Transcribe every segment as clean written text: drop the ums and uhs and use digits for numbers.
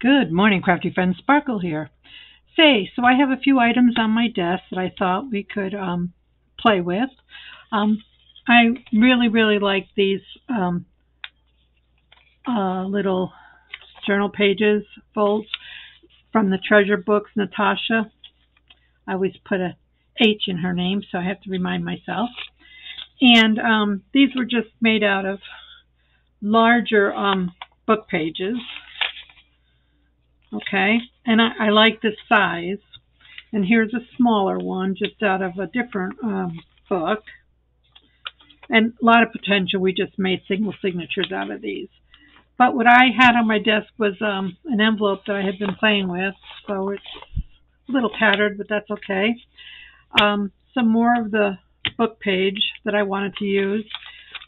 Good morning, Crafty Friends. Sparkle here. Say, so I have a few items on my desk that I thought we could play with. Um, I really like these little journal pages folds from the treasure books, Natasa. I always put a H in her name, so I have to remind myself. And these were just made out of larger book pages. Okay, and I like this size. And here's a smaller one, just out of a different book. And a lot of potential. We just made single signatures out of these. But what I had on my desk was an envelope that I had been playing with. So it's a little tattered, but that's okay. Some more of the book page that I wanted to use.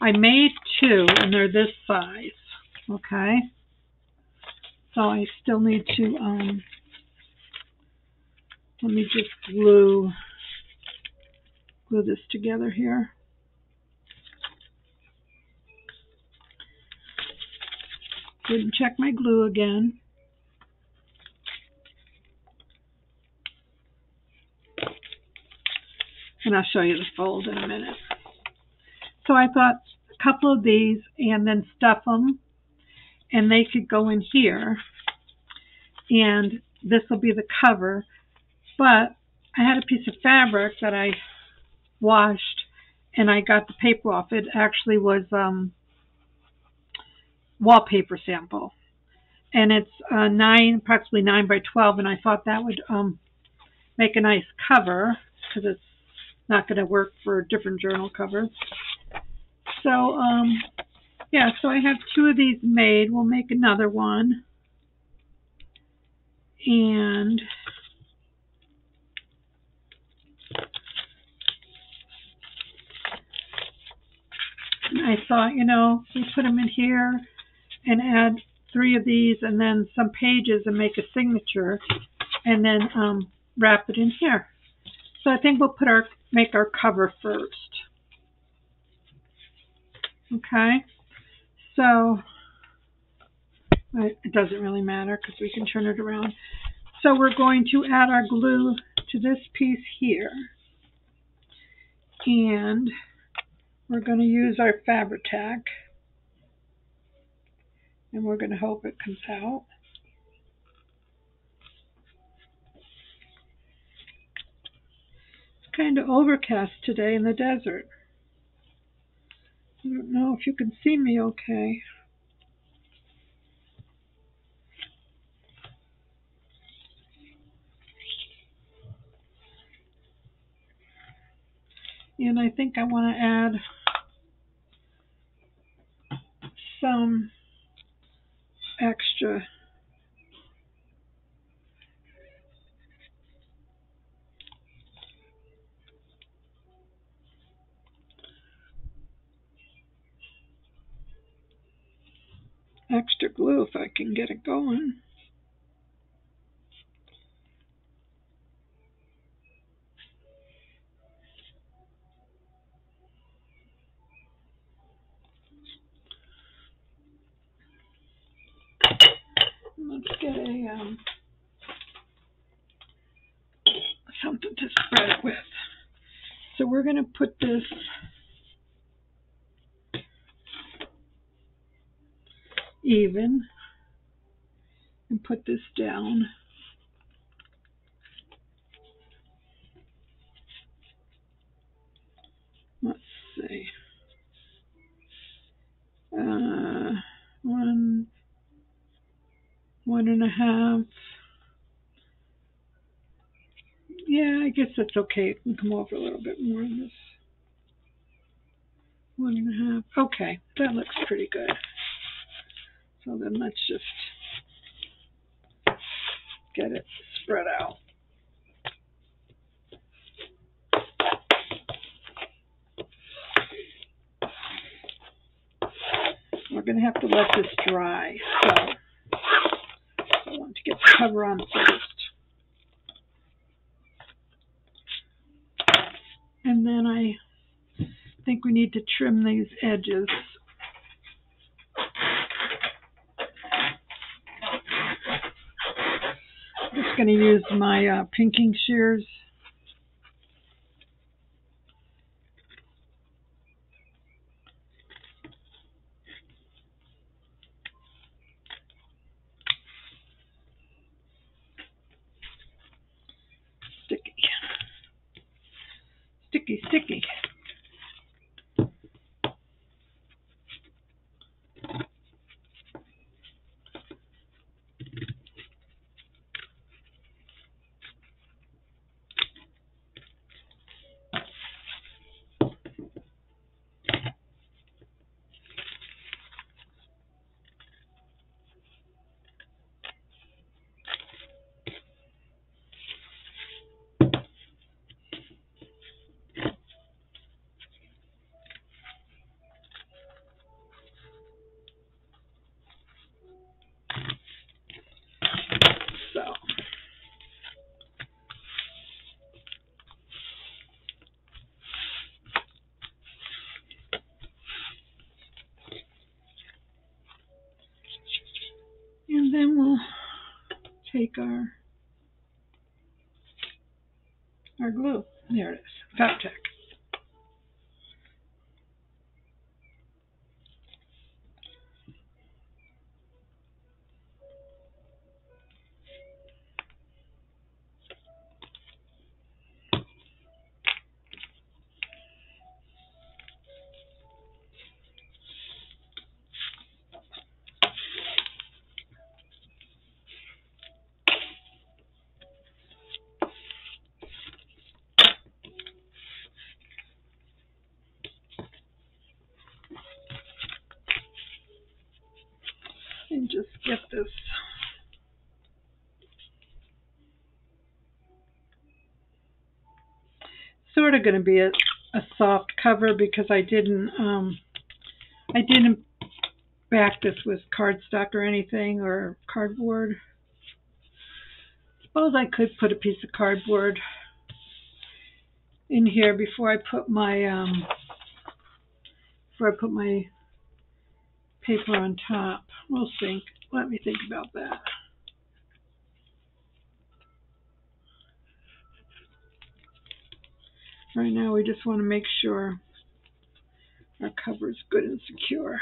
I made two, and they're this size. Okay. So I still need to, let me just glue this together here. Didn't check my glue again. And I'll show you the fold in a minute. So I thought a couple of these and then stuff them, and they could go in here. And this will be the cover. But I had a piece of fabric that I washed, and I got the paper off. It actually was wallpaper sample, and it's approximately 9 by 12, and I thought that would make a nice cover because it's not going to work for different journal covers. So yeah, so I have two of these made. We'll make another one, and I thought, we put them in here and add 3 of these and then some pages and make a signature and then wrap it in here. So I think we'll make our cover first. Okay, so it doesn't really matter because we can turn it around. So we're going to add our glue to this piece here, and we're going to use our Fabri-Tac, and we're going to hope it comes out. It's kind of overcast today in the desert. I don't know if you can see me okay. And I think I want to add some extra glue if I can get it going. Let's get a something to spread it with. So we're going to put this even and put this down. Let's see. 1.5. Yeah, I guess that's okay. It can come over a little bit more in this. 1.5. Okay, that looks pretty good. So then let's just get it spread out. We're going to have to let this dry. So I want to get the cover on first. And then I think we need to trim these edges. going to use my pinking shears. Sticky. Sticky, sticky. So. And then we'll take our glue. There it is. Fat-Tack. And just get this sort of going to be a soft cover because I didn't back this with cardstock or anything or cardboard. Suppose I could put a piece of cardboard in here before I put my paper on top. We'll think. Let me think about that. Right now we just want to make sure our cover is good and secure.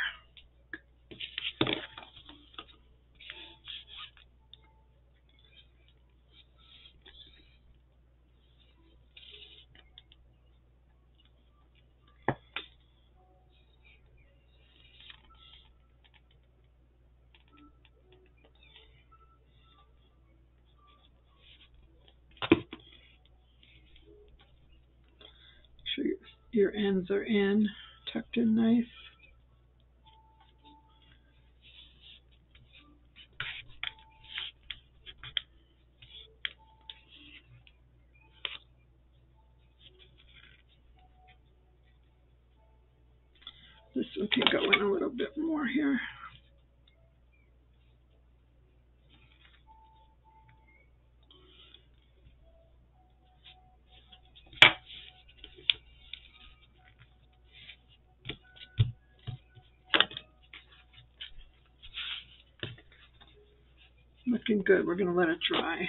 Make sure your ends are in, tucked in nice. This one can go in a little bit more here. Looking good. We're going to let it dry.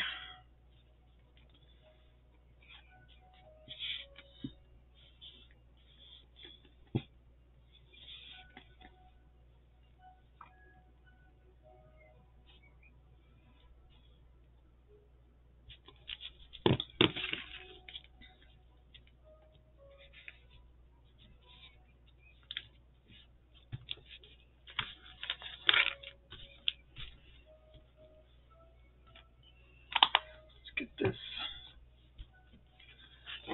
Get this,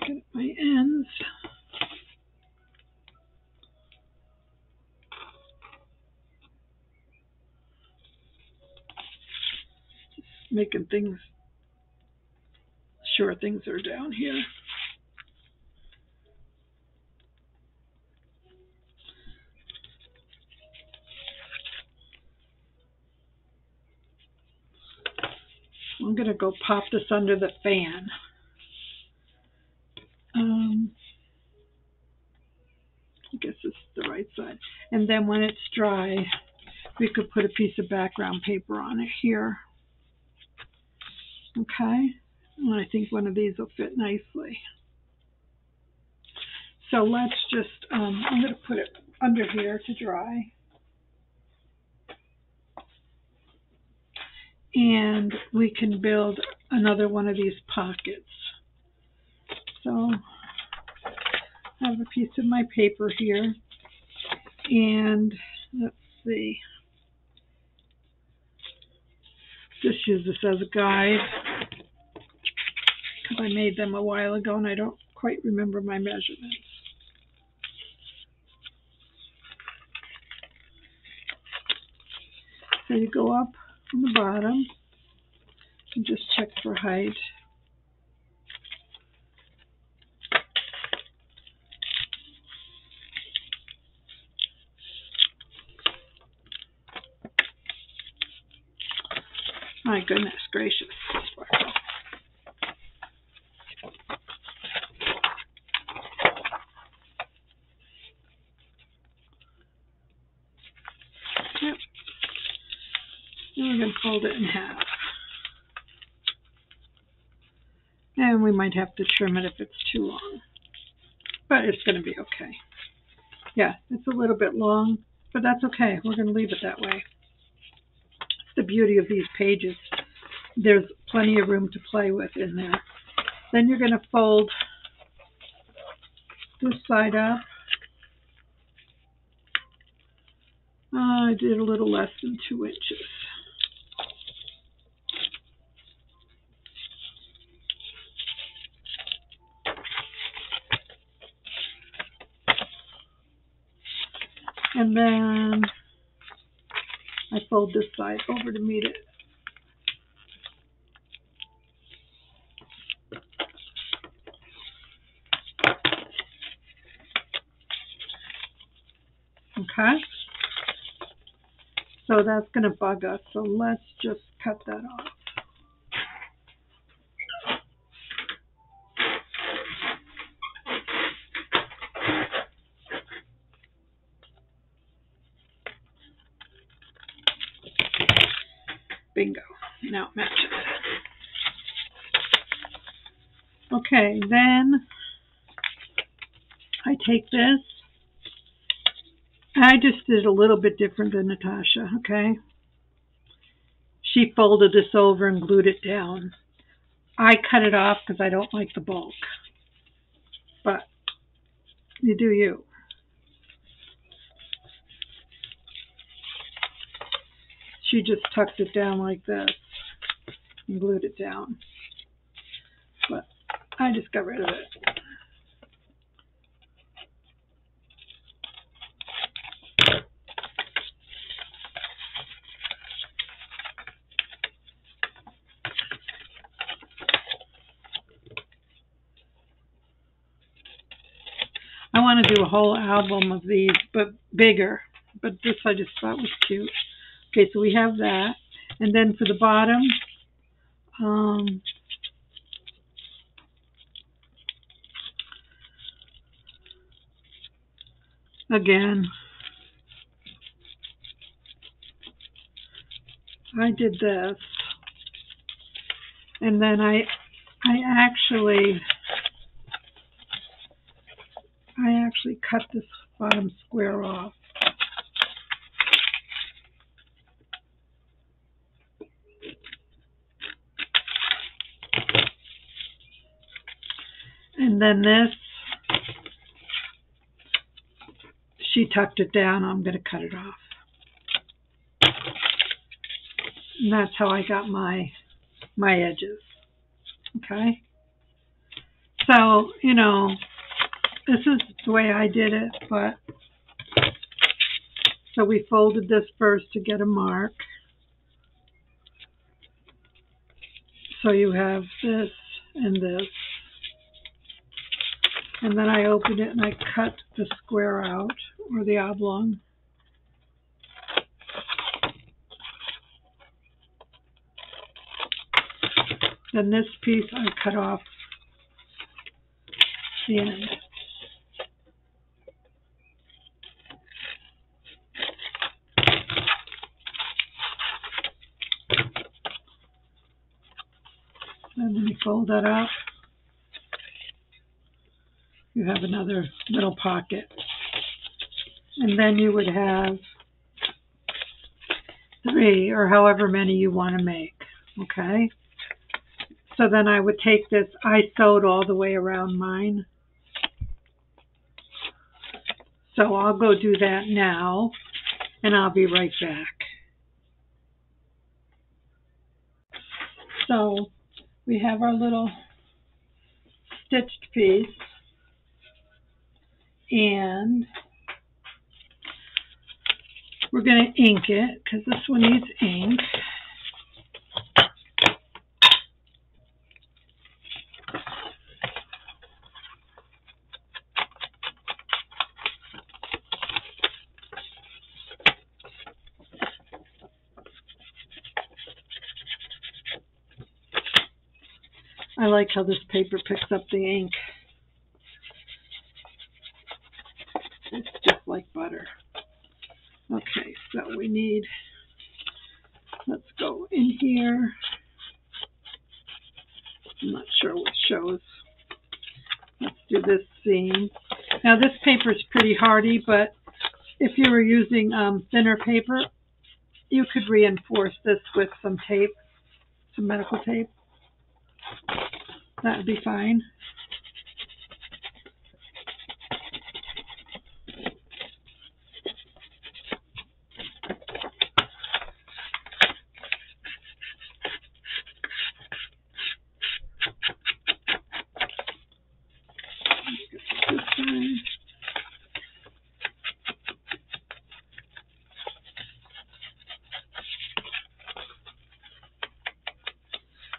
get my ends. Just making sure things are down here. I'm going to go pop this under the fan. I guess this is the right side. And then when it's dry, we could put a piece of background paper on it here. Okay, and I think one of these will fit nicely. So let's just, I'm going to put it under here to dry. And we can build another one of these pockets. So I have a piece of my paper here. And let's see. Just use this as a guide, because I made them a while ago and I don't quite remember my measurements. So you go up on the bottom and just check for height. My goodness gracious. Yep. And we're going to fold it in half. And we might have to trim it if it's too long. But it's going to be okay. Yeah, it's a little bit long, but that's okay. We're going to leave it that way. It's the beauty of these pages. There's plenty of room to play with in there. Then you're going to fold this side up. I did a little less than 2 inches. And then I fold this side over to meet it. Okay? So that's going to bug us. So let's just cut that off. Bingo. Now it matches. Okay, then I take this. I just did a little bit different than Natasha, okay? She folded this over and glued it down. I cut it off because I don't like the bulk. But you do you. She just tucked it down like this and glued it down. But I just got rid of it. I want to do a whole album of these, but bigger. But this I just thought was cute. Okay, so we have that. And then for the bottom, again, I did this. And then I actually cut this bottom square off. And then this, she tucked it down. I'm going to cut it off. And that's how I got my edges. Okay? So, you know, this is the way I did it, but so we folded this first to get a mark. So you have this and this. And then I opened it and I cut the square out, or the oblong. Then this piece I cut off the end. And when you fold that up, you have another little pocket. And then you would have 3 or however many you want to make. Okay? So then I would take this, I sewed all the way around mine. So I'll go do that now, and I'll be right back. So we have our little stitched piece, and we're going to ink it because this one needs ink. I like how this paper picks up the ink. It's just like butter. Okay, so we need, let's go in here. I'm not sure what shows. Let's do this seam. Now this paper is pretty hardy, but if you were using thinner paper, you could reinforce this with some tape, some medical tape. That would be fine.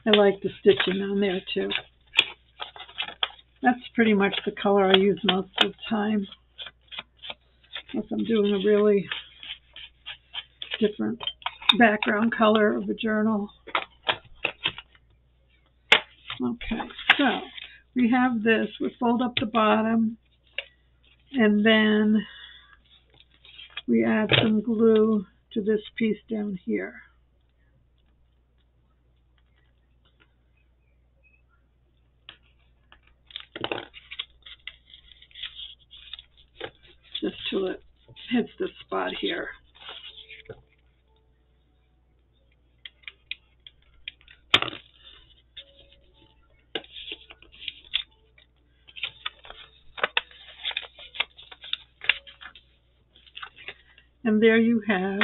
I like the stitching on there too. That's pretty much the color I use most of the time, unless I'm doing a really different background color of a journal. Okay, so we have this. We fold up the bottom, and then we add some glue to this piece down here. Just till it hits the spot here. And there you have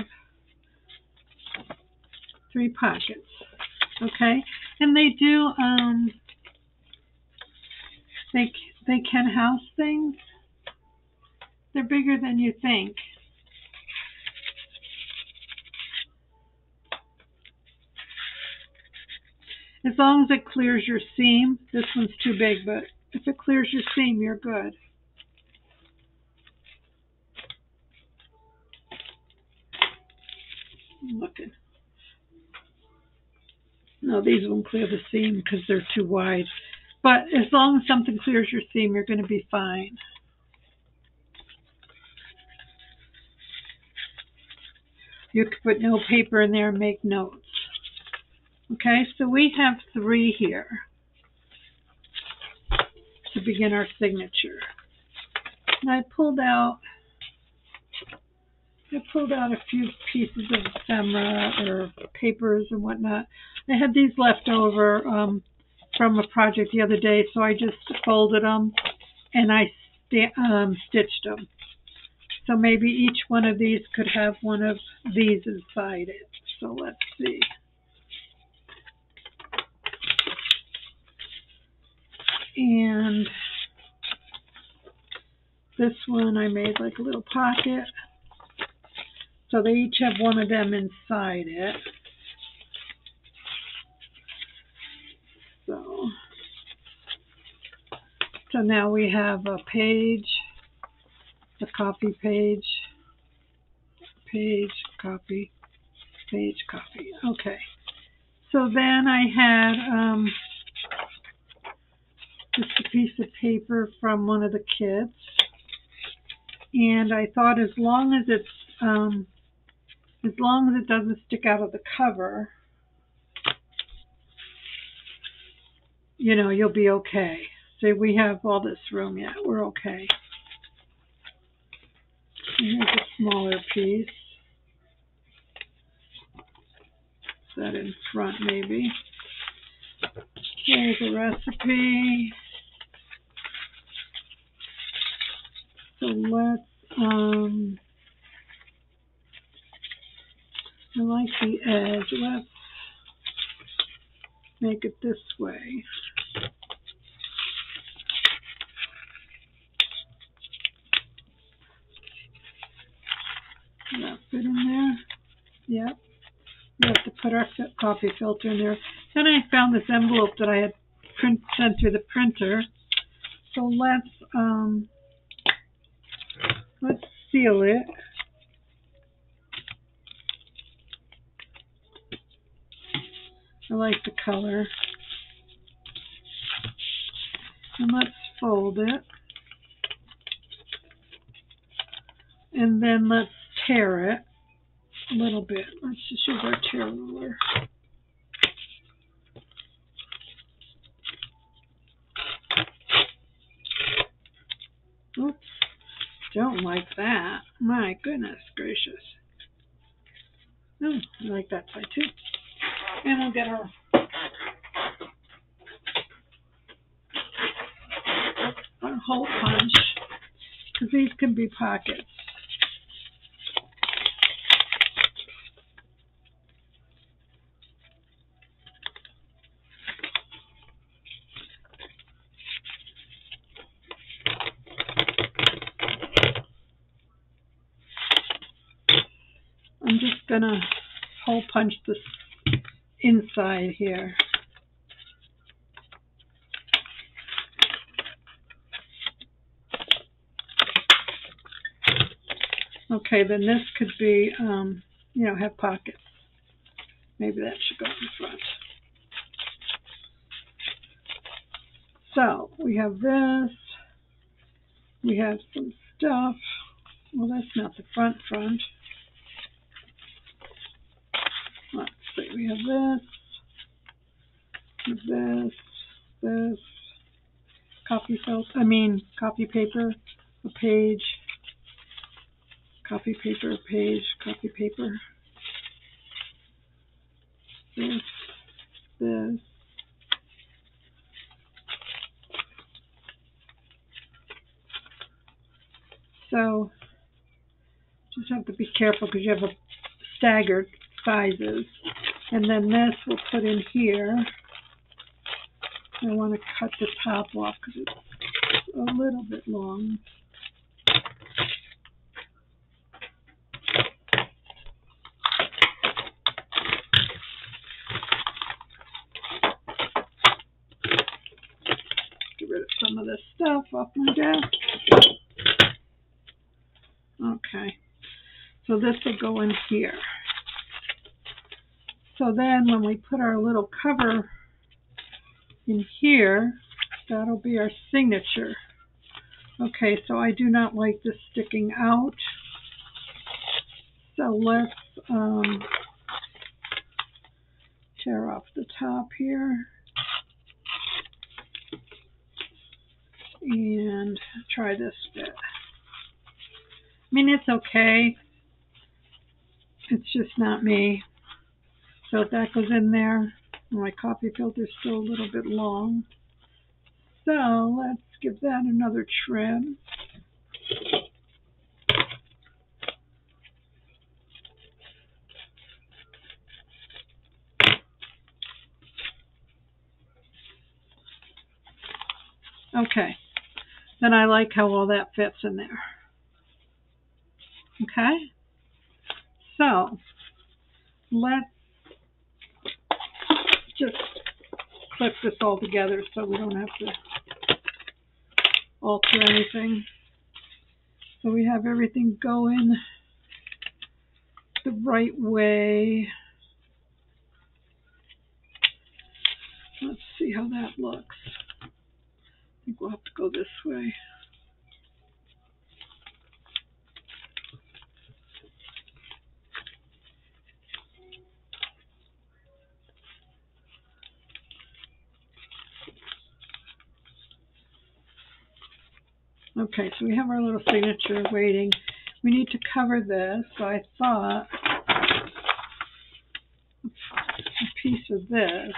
3 pockets. Okay, and they do they can house things. They're bigger than you think. As long as it clears your seam. This one's too big, but if it clears your seam, you're good. I'm looking. No, these won't clear the seam because they're too wide. But as long as something clears your seam, you're going to be fine. You could put no paper in there and make notes. Okay, so we have 3 here to begin our signature. And I pulled out a few pieces of ephemera or papers and whatnot. I had these left over from a project the other day, so I just folded them and I stitched them. So maybe each one of these could have one of these inside it. So let's see. And this one I made like a little pocket. So they each have one of them inside it. So now we have a page, a copy page, page, copy, page, copy. Okay. So then I had just a piece of paper from one of the kids, and I thought as long as it doesn't stick out of the cover, you know, you'll be okay. See, we have all this room yet. We're okay. And here's a smaller piece. Set in front, maybe. Here's a recipe. So let's, I like the edge. Let's make it this way. Does that fit in there? Yep. We have to put our coffee filter in there. Then I found this envelope that I had sent through the printer. So let's seal it. I like the color. And let's fold it. And then let's tear it a little bit. Let's just use our tear ruler. Oops, don't like that. My goodness gracious. Oh, I like that side too. And we'll get our hole punch, because these can be pockets. I'm just gonna hole punch this inside here. Okay, then this could be, you know, have pockets. Maybe that should go in front. So we have this. We have some stuff. Well, that's not the front. Let's see. We have this, copy paper, a page, copy paper, a page, copy paper. This. So just have to be careful because you have a staggered sizes. And then this we'll put in here. I want to cut the top off because it's a little bit long. Get rid of some of this stuff off my desk. Okay, so this will go in here. So then when we put our little cover in here, that'll be our signature. Okay, so I do not like this sticking out. So let's tear off the top here and try this bit. I mean, it's okay. It's just not me. So if that goes in there, my coffee filter's still a little bit long. So let's give that another trim. Okay, then I like how all that fits in there. Okay, so let's just clip this all together so we don't have to alter anything. So we have everything going the right way. Let's see how that looks. I think we'll have to go this way. Okay, so we have our little signature waiting. We need to cover this, so I thought a piece of this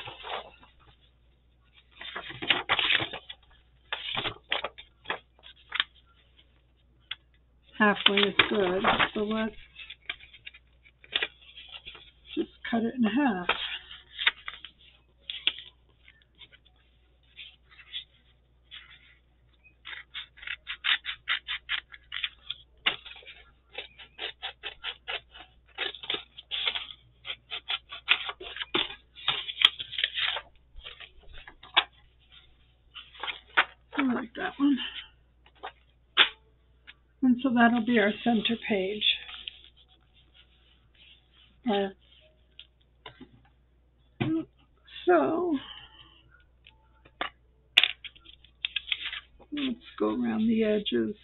halfway is good. So let's just cut it in half. I like that one. And so that'll be our center page. So let's go around the edges.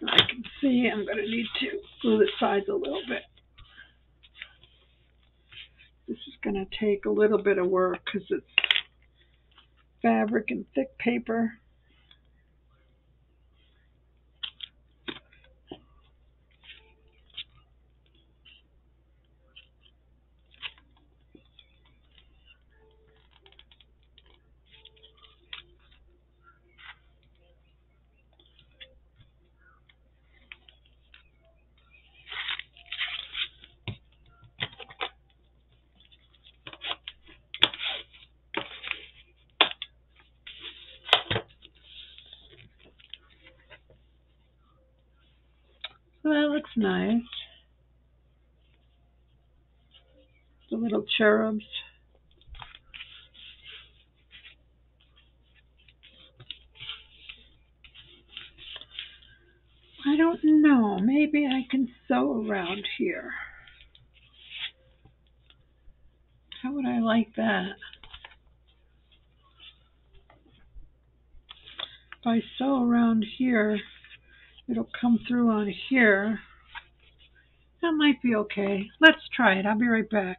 I can see I'm going to need to glue the sides a little bit. This is going to take a little bit of work because it's fabric and thick paper. So that looks nice. The little cherubs. I don't know. Maybe I can sew around here. How would I like that? If I sew around here, it'll come through on here. That might be okay. Let's try it. I'll be right back.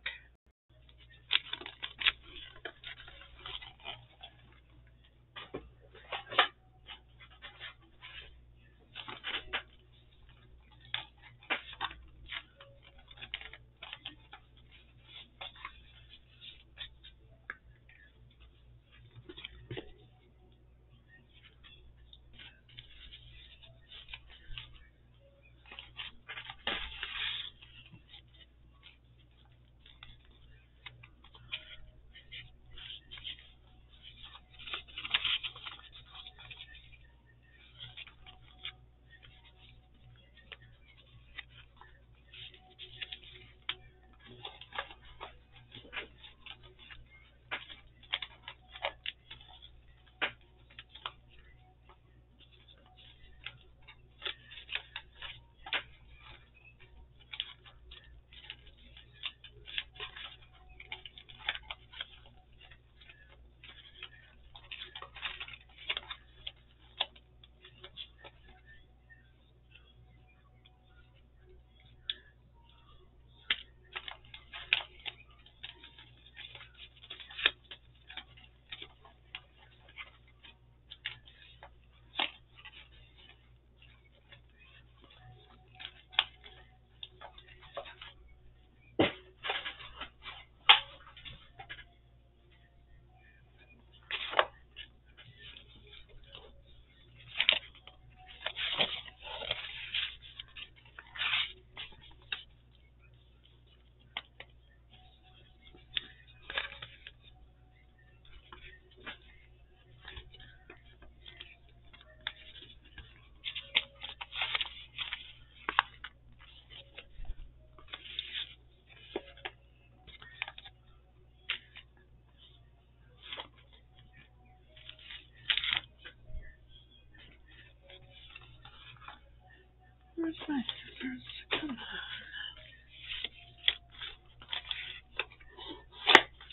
Where's my scissors? Come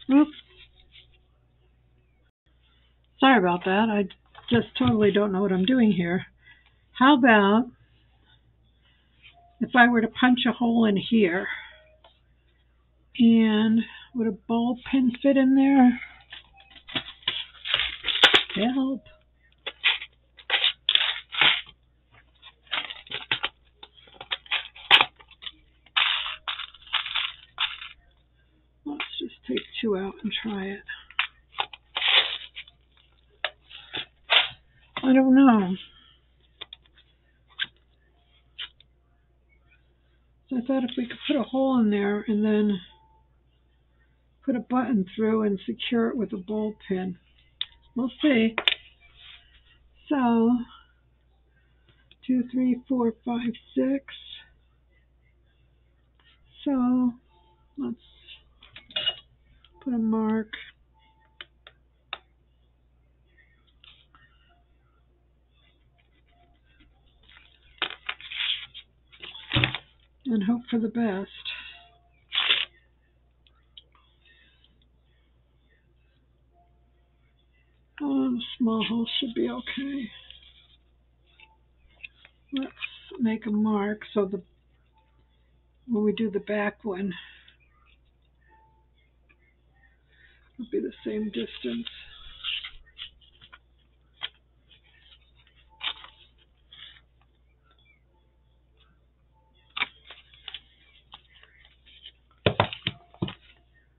on. Oops. Sorry about that. I just totally don't know what I'm doing here. How about if I were to punch a hole in here, and would a ball pin fit in there? Help. Let's just take 2 out and try it. I don't know. So I thought if we could put a hole in there and then put a button through and secure it with a ball pin. We'll see. So 2, 3, 4, 5, 6. So let's put a mark. And hope for the best. Oh, the small hole should be okay. Let's make a mark so when we do the back one, it'll be the same distance.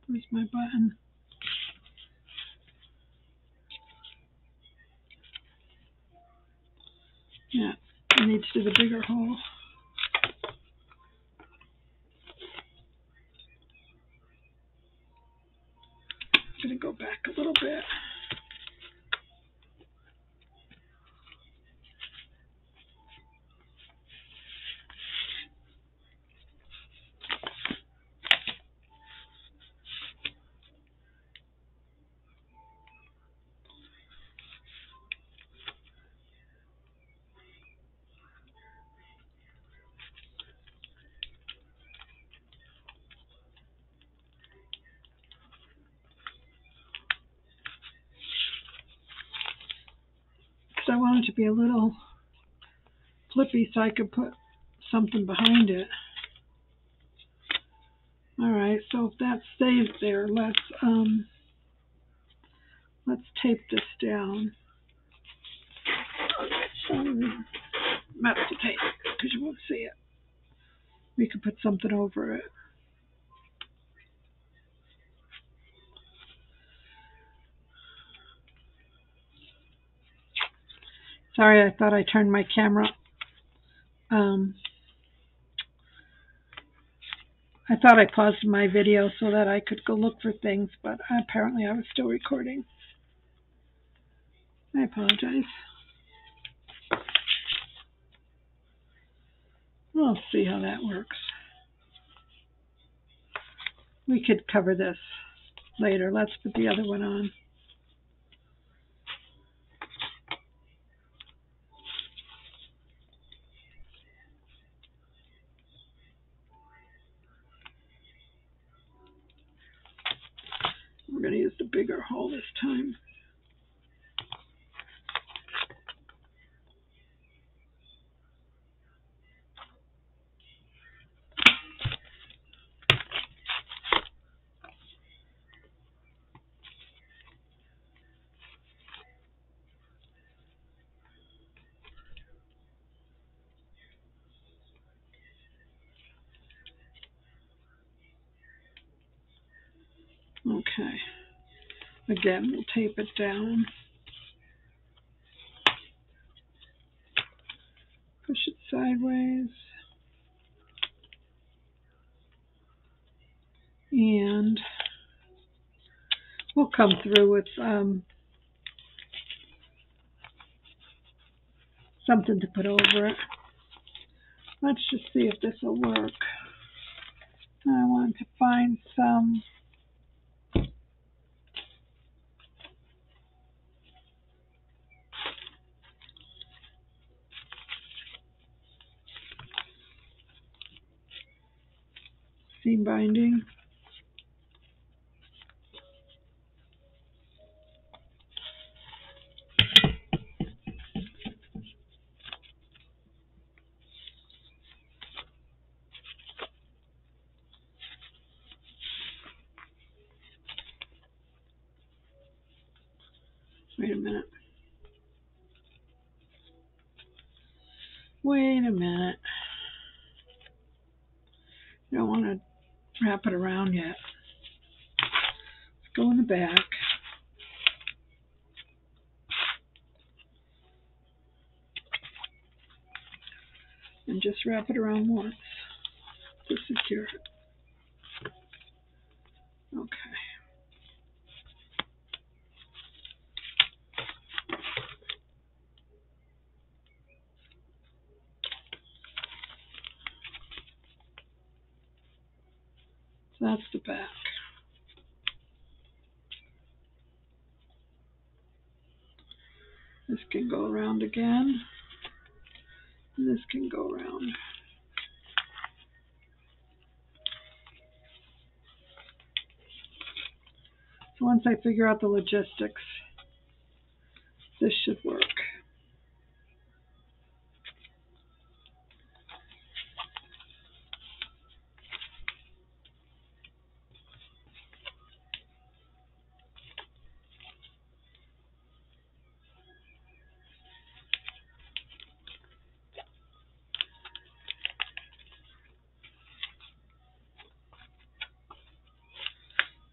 Where's my button? Yeah, I need to do the bigger hole. I'm going to go back a little bit. I want it to be a little flippy so I could put something behind it. Alright, so if that stays there, let's tape this down. Metal tape, because you won't see it. We could put something over it. Sorry, I thought I turned my camera. I thought I paused my video so that I could go look for things, but apparently I was still recording. I apologize. We'll see how that works. We could cover this later. Let's put the other one on. We're going to use the bigger hole this time. Okay. Again, we'll tape it down. Push it sideways. And we'll come through with something to put over it. Let's just see if this will work. I want to find some seam binding. Wait a minute. Wait a minute. I don't want to wrap it around yet. Let's go in the back. And just wrap it around once to secure it. Okay. So that's the back. This can go around again. And this can go around. So once I figure out the logistics, this should work.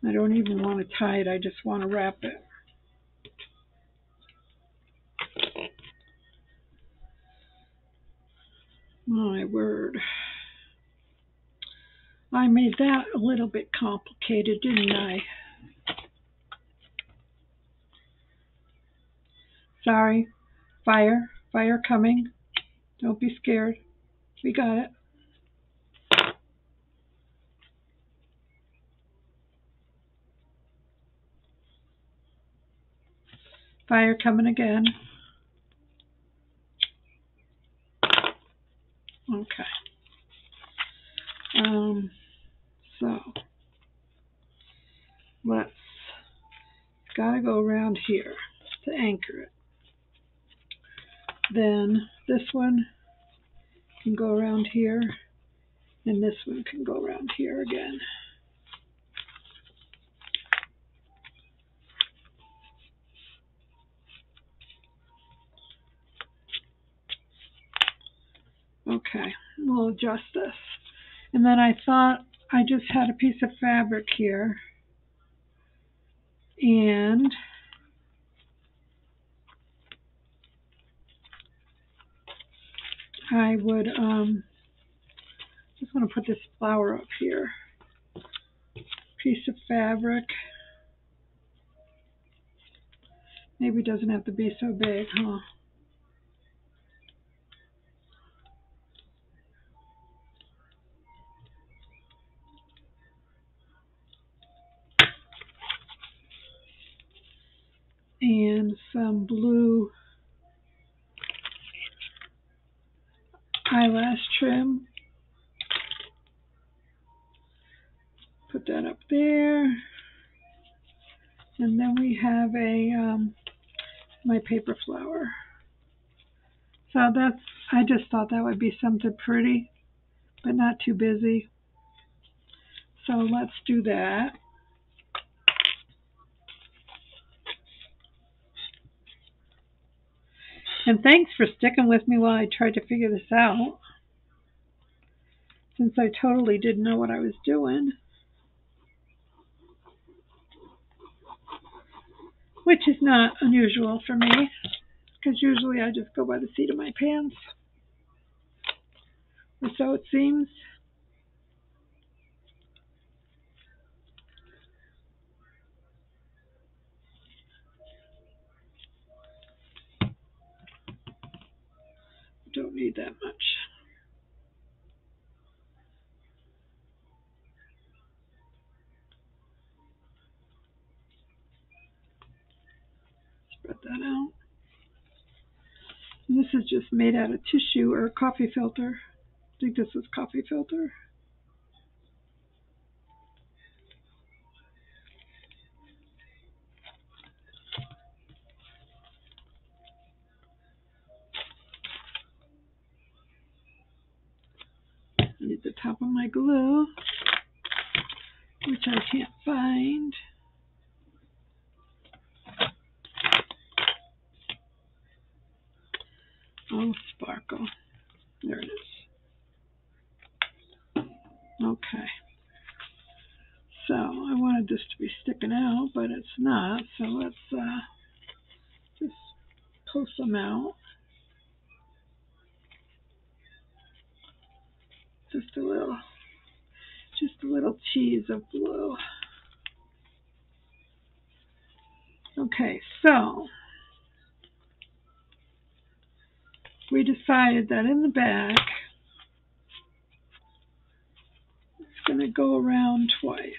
I don't even want to tie it, I just want to wrap it. My word. I made that a little bit complicated, didn't I? Sorry. Fire. Fire coming. Don't be scared. We got it. Fire coming again. Okay. So let's gotta go around here to anchor it. Then this one can go around here, and this one can go around here again. Okay, we'll adjust this. And then I thought I just had a piece of fabric here, and I would just want to put this flower up here. Piece of fabric. Maybe it doesn't have to be so big, huh? And some blue eyelash trim. Put that up there. And then we have a my paper flower. So that's, I just thought that would be something pretty, but not too busy. So let's do that. And thanks for sticking with me while I tried to figure this out, since I totally didn't know what I was doing. Which is not unusual for me, because usually I just go by the seat of my pants. Or so it seems. Don't need that much. Spread that out. And this is just made out of tissue or coffee filter. I think this was coffee filter. need the top of my glue, which I can't find. Oh, sparkle. There it is. Okay. So I wanted this to be sticking out, but it's not. So let's just pull some out. Just a little cheese of blue. Okay, so we decided that in the back it's going to go around twice.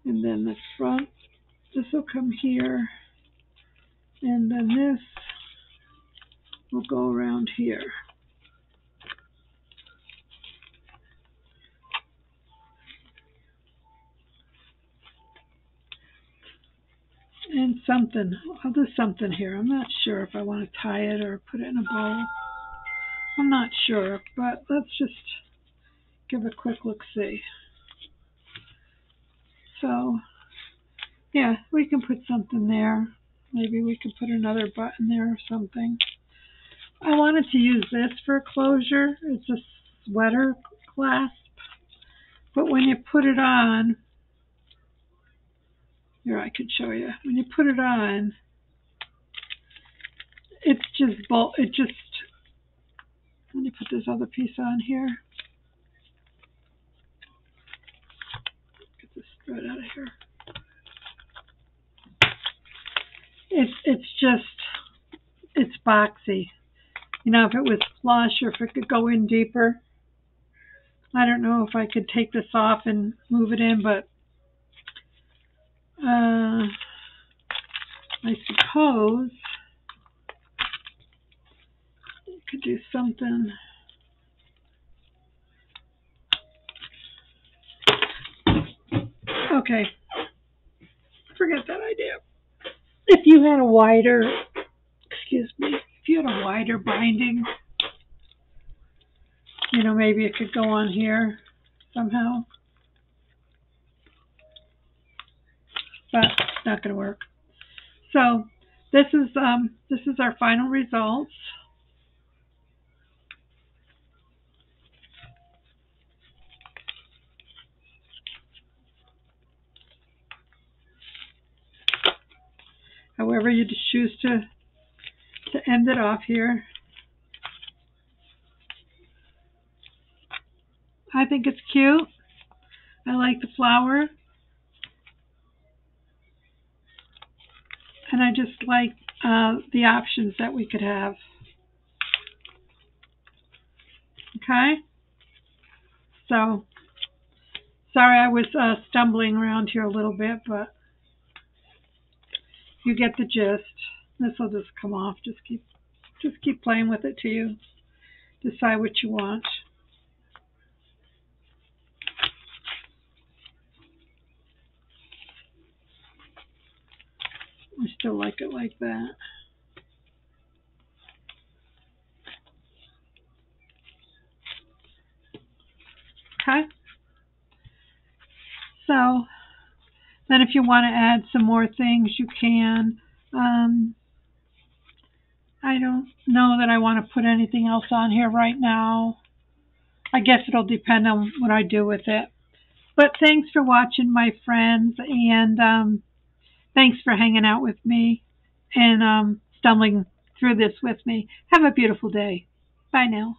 And then the front, this will come here, and then this will go around here. And something, I'll do something here. I'm not sure if I want to tie it or put it in a bowl. I'm not sure, but let's just give a quick look-see. So, yeah, we can put something there. Maybe we could put another button there or something. I wanted to use this for a closure. It's a sweater clasp. But when you put it on, here I could show you. When you put it on, it's just let me put this other piece on here. Get this thread out of here. It's boxy. You know, if it was flush or if it could go in deeper. I don't know if I could take this off and move it in, but I suppose you could do something. Okay, forget that idea. If you had a wider, if you had a wider binding, you know, maybe it could go on here somehow. But it's not going to work. So this is our final results. However you choose to end it off here. I think it's cute. I like the flower. And I just like the options that we could have. Okay? So, sorry I was stumbling around here a little bit, but you get the gist. This will just come off. Just keep playing with it till you decide what you want. I still like it like that. Okay. So then if you want to add some more things, you can. I don't know that I want to put anything else on here right now. I guess it'll depend on what I do with it. But thanks for watching, my friends, and thanks for hanging out with me and stumbling through this with me. Have a beautiful day. Bye now.